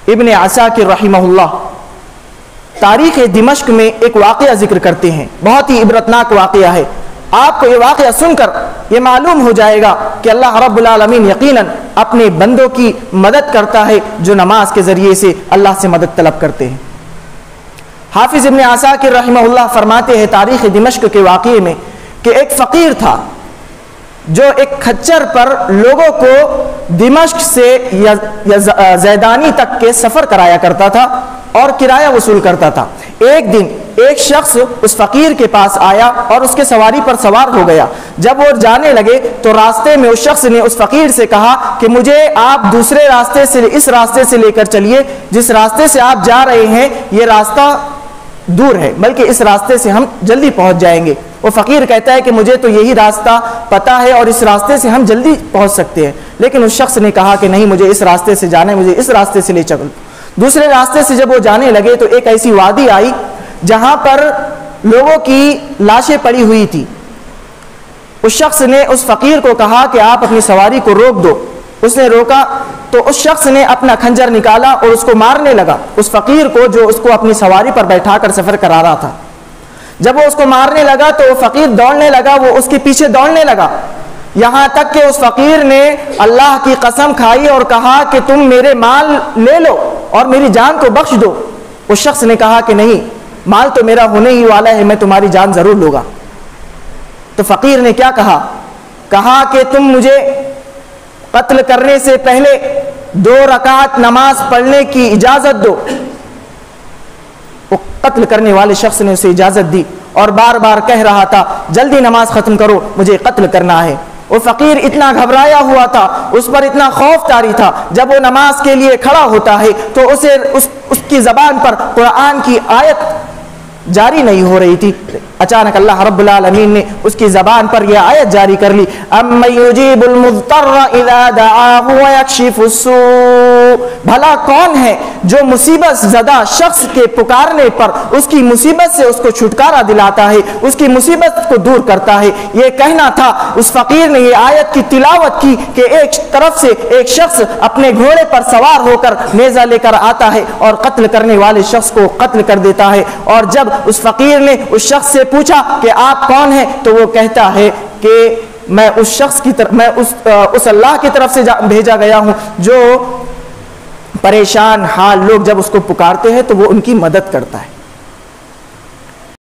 ابن عساکر رحمہ اللہ تاریخ دمشق میں ایک واقعہ ذکر کرتے ہیں، بہت ہی عبرتناک واقعہ ہے۔ آپ کو یہ واقعہ سن کر یہ معلوم ہو جائے گا کہ اللہ رب العالمین یقیناً اپنے بندوں کی مدد کرتا ہے جو نماز کے ذریعے سے اللہ سے مدد طلب کرتے ہیں۔ حافظ ابن عساکر رحمہ اللہ فرماتے ہیں تاریخ دمشق کے واقعے میں کہ ایک فقیر تھا جو ایک کھچر پر لوگوں کو دمشق سے زیدانی تک کے سفر کرایا کرتا تھا اور کرایہ وصول کرتا تھا۔ ایک دن ایک شخص اس فقیر کے پاس آیا اور اس کے سواری پر سوار ہو گیا۔ جب وہ جانے لگے تو راستے میں اس شخص نے اس فقیر سے کہا کہ مجھے آپ دوسرے راستے سے، اس راستے سے لے کر چلیے، جس راستے سے آپ جا رہے ہیں یہ راستہ دور ہے، بلکہ اس راستے سے ہم جلدی پہنچ جائیں گے۔ وہ فقیر کہتا ہے کہ مجھے تو یہی راستہ پتہ ہے اور اس راستے سے ہم جلدی پہنچ سکتے ہیں، لیکن اس شخص نے کہا کہ نہیں، مجھے اس راستے سے جانا ہے، مجھے اس راستے سے لے چلو۔ دوسرے راستے سے جب وہ جانے لگے تو ایک ایسی وادی آئی جہاں پر لوگوں کی لاشیں پڑی ہوئی تھی۔ اس شخص نے اس فقیر کو کہا کہ آپ اپنی سواری کو روک دو۔ اس نے روکا تو اس شخص نے اپنا کھنجر نکالا اور اس کو مارنے لگا، اس فقیر کو جو اس کو اپنی سواری پر بیٹھا کر سفر کرا رہا تھا۔ جب وہ اس کو مارنے لگا تو وہ فقیر دوڑنے لگا، وہ اس کے پیچھے دوڑنے لگا، یہاں تک کہ اس فقیر نے اللہ کی قسم کھائی اور کہا کہ تم میرے مال لے لو اور میری جان کو بخش دو۔ اس شخص نے کہا کہ نہیں، مال تو میرا ہونے ہی والا ہے، میں تمہاری جان ضرور لوں گا۔ تو فقیر نے کیا کہا؟ کہا کہ تم مجھے قتل کرنے سے پہلے 2 رکعت نماز پڑھنے کی اجازت دو۔ وہ قتل کرنے والے شخص نے اسے اجازت دی اور بار بار کہہ رہا تھا جلدی نماز ختم کرو، مجھے قتل کرنا ہے۔ وہ فقیر اتنا گھبرایا ہوا تھا، اس پر اتنا خوف طاری تھا، جب وہ نماز کے لیے کھڑا ہوتا ہے تو اسے اس کی زبان پر قرآن کی آیت جاری نہیں ہو رہی تھی۔ اچانک اللہ رب العالمین نے اس کی زبان پر یہ آیت جاری کر لی، اَمَّن يُجِيبُ الْمُضْطَرَّ إِذَا دَعَاهُ وَيَكْشِفُ السُّوءَ، بھلا کون ہے جو مصیبت زدہ شخص کے پکارنے پر اس کی مصیبت سے اس کو چھٹکارا دلاتا ہے، اس کی مصیبت کو دور کرتا ہے۔ یہ کہنا تھا، اس فقیر نے یہ آیت کی تلاوت کی کہ ایک طرف سے ایک شخص اپنے گھوڑے پر سوار ہو کر نیزہ لے کر آتا ہے اور قتل کرنے والے شخص کو قتل کر دیتا ہے، اور جب اس فقیر نے اس شخص سے پوچھا کہ آپ کون ہیں تو وہ کہتا ہے کہ میں اس شخص کی طرف، میں اس اللہ کی طرف سے بھیجا گیا ہوں جو پریشان حال لوگ جب اس کو پکارتے ہیں تو وہ ان کی مدد کرتا ہے۔